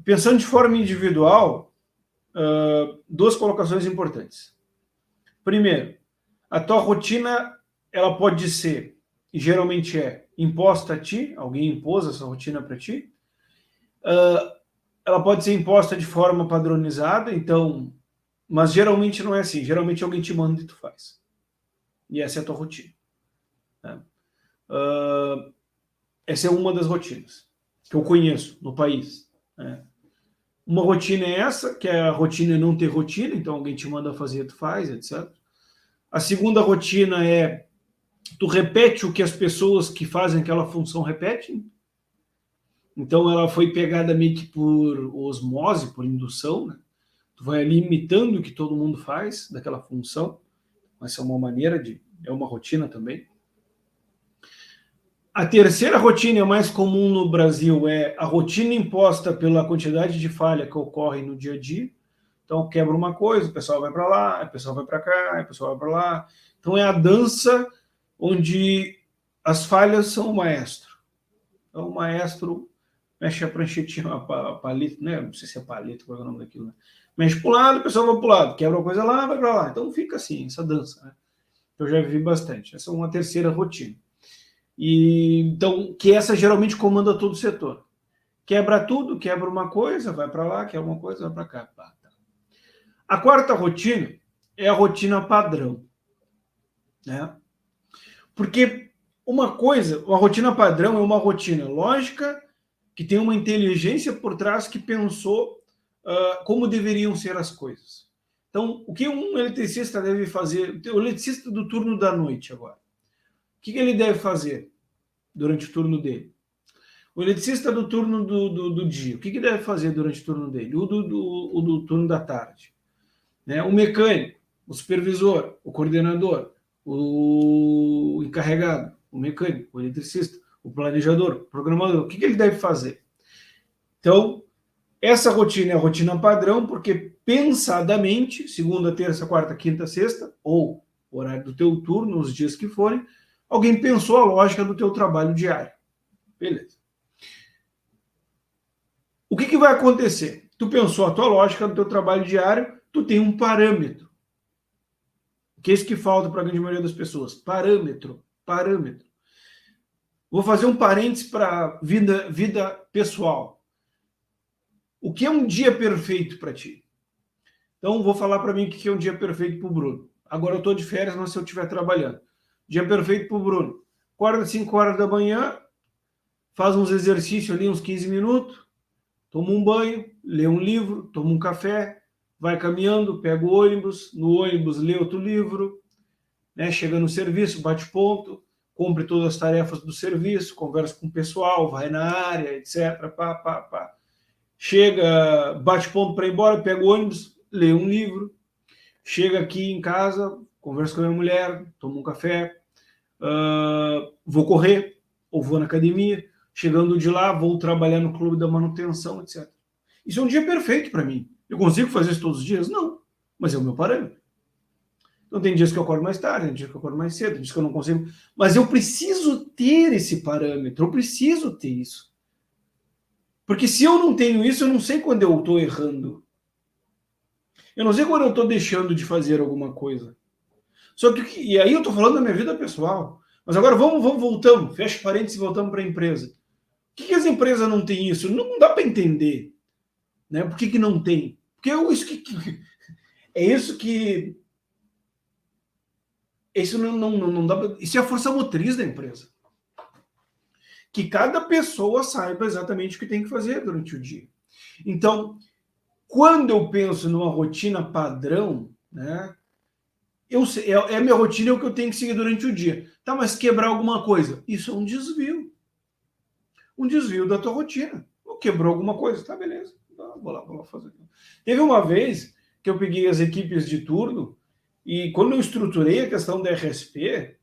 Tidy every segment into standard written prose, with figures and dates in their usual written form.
Pensando de forma individual, duas colocações importantes. Primeiro, a tua rotina ela pode ser, e geralmente é, imposta a ti, alguém impôs essa rotina para ti. Ela pode ser imposta de forma padronizada, então, mas geralmente não é assim. Geralmente alguém te manda e tu faz. E essa é a tua rotina. Né? Essa é uma das rotinas que eu conheço no país. Né? Uma rotina é essa, que é a rotina não ter rotina, então alguém te manda fazer, tu faz, etc. A segunda rotina é tu repete o que as pessoas que fazem aquela função repetem. Então ela foi pegada meio que por osmose, por indução, né? Tu vai ali imitando o que todo mundo faz daquela função. Essa é uma maneira de... é uma rotina também. A terceira rotina mais comum no Brasil é a rotina imposta pela quantidade de falha que ocorre no dia a dia. Então, quebra uma coisa, o pessoal vai para lá, o pessoal vai para cá, o pessoal vai para lá. Então, é a dança onde as falhas são o maestro. Então, o maestro mexe a pranchetinha, a palito, né? Não sei se é palito, qual é o nome daquilo, né? Mexe para o lado, o pessoal vai para o lado, quebra uma coisa lá, vai para lá. Então, fica assim, essa dança, né? Eu já vi bastante. Essa é uma terceira rotina. E, então, que essa geralmente comanda todo o setor. Quebra tudo, quebra uma coisa, vai para lá, quebra uma coisa, vai para cá. Pá, tá. A quarta rotina é a rotina padrão. Né? Porque uma coisa, uma rotina padrão é uma rotina lógica, que tem uma inteligência por trás que pensou como deveriam ser as coisas. Então, o que um eletricista deve fazer, o eletricista do turno da noite agora, o que ele deve fazer durante o turno dele? O eletricista do turno do dia, o que deve fazer durante o turno dele? O do turno da tarde. Né? O mecânico, o supervisor, o coordenador, o encarregado, o mecânico, o eletricista, o planejador, o programador, o que ele deve fazer? Então, essa rotina é a rotina padrão, porque pensadamente, segunda, terça, quarta, quinta, sexta, ou horário do teu turno, os dias que forem, alguém pensou a lógica do teu trabalho diário. Beleza. O que vai acontecer? Tu pensou a tua lógica do teu trabalho diário, tu tem um parâmetro. Que é isso que falta para a grande maioria das pessoas. Parâmetro. Parâmetro. Vou fazer um parênteses para vida pessoal. O que é um dia perfeito para ti? Então, vou falar para mim o que é um dia perfeito para o Bruno. Agora eu estou de férias, mas se eu estiver trabalhando. Dia perfeito para o Bruno. Acorda às 5 horas da manhã, faz uns exercícios ali, uns 15 minutos, toma um banho, lê um livro, toma um café, vai caminhando, pega o ônibus, no ônibus lê outro livro, né? Chega no serviço, bate ponto, cumpre todas as tarefas do serviço, conversa com o pessoal, vai na área, etc. Pá, pá, pá. Chega, bate ponto para ir embora, pega o ônibus, lê um livro, chega aqui em casa, conversa com a minha mulher, toma um café, vou correr ou vou na academia, chegando de lá, vou trabalhar no clube da manutenção, etc. Isso é um dia perfeito para mim. Eu consigo fazer isso todos os dias? Não, mas é o meu parâmetro. Então tem dias que eu acordo mais tarde, tem dias que eu acordo mais cedo, tem dias que eu não consigo. Mas eu preciso ter esse parâmetro, eu preciso ter isso. Porque se eu não tenho isso, eu não sei quando eu estou errando. Eu não sei quando eu estou deixando de fazer alguma coisa. Só que, e aí eu estou falando da minha vida pessoal. Mas agora voltamos, fecha parênteses e voltamos para a empresa. Por que as empresas não têm isso? Não dá para entender. Né? Por que não tem? Porque é isso que isso não dá pra, isso é a força motriz da empresa. Que cada pessoa saiba exatamente o que tem que fazer durante o dia. Então, quando eu penso numa rotina padrão, né, é a minha rotina, é o que eu tenho que seguir durante o dia. Tá, mas quebrar alguma coisa, isso é um desvio. Um desvio da tua rotina. Quebrou alguma coisa, tá, beleza. Vou lá fazer. Teve uma vez que eu peguei as equipes de turno e quando eu estruturei a questão da RSP,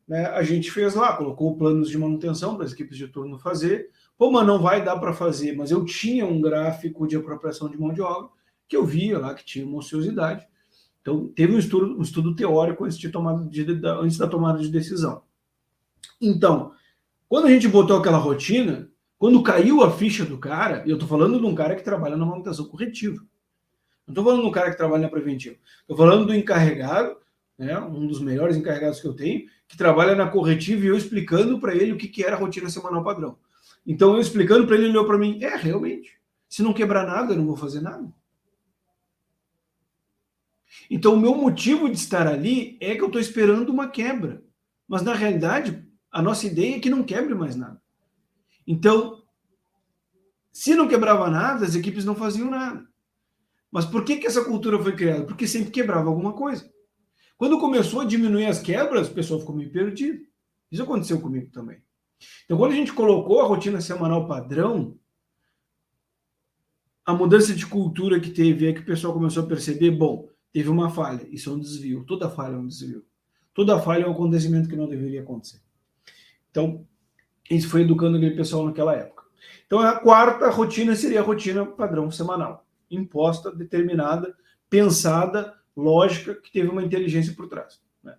né, a gente fez lá, colocou planos de manutenção para as equipes de turno fazer. Pô, mas não vai dar para fazer, mas eu tinha um gráfico de apropriação de mão de obra que eu via lá que tinha uma ociosidade. Então, teve um estudo teórico antes da tomada de decisão. Então, quando a gente botou aquela rotina, Quando caiu a ficha do cara, e eu estou falando de um cara que trabalha na manutenção corretiva, não estou falando de um cara que trabalha na preventiva, estou falando do encarregado, né, um dos melhores encarregados que eu tenho, que trabalha na corretiva e eu explicando para ele o que era a rotina semanal padrão. Então eu explicando para ele, ele olhou para mim, realmente, se não quebrar nada, eu não vou fazer nada. Então o meu motivo de estar ali é que eu estou esperando uma quebra, mas na realidade a nossa ideia é que não quebre mais nada. Então, se não quebrava nada, as equipes não faziam nada. Mas por que essa cultura foi criada? Porque sempre quebrava alguma coisa. Quando começou a diminuir as quebras, o pessoal ficou meio perdido. Isso aconteceu comigo também. Então, quando a gente colocou a rotina semanal padrão, a mudança de cultura que teve é que o pessoal começou a perceber, bom, teve uma falha, isso é um desvio, toda falha é um desvio. Toda falha é um acontecimento que não deveria acontecer. Então, isso foi educando aquele pessoal naquela época. Então, a quarta rotina seria a rotina padrão semanal, imposta, determinada, pensada, lógica, que teve uma inteligência por trás, né?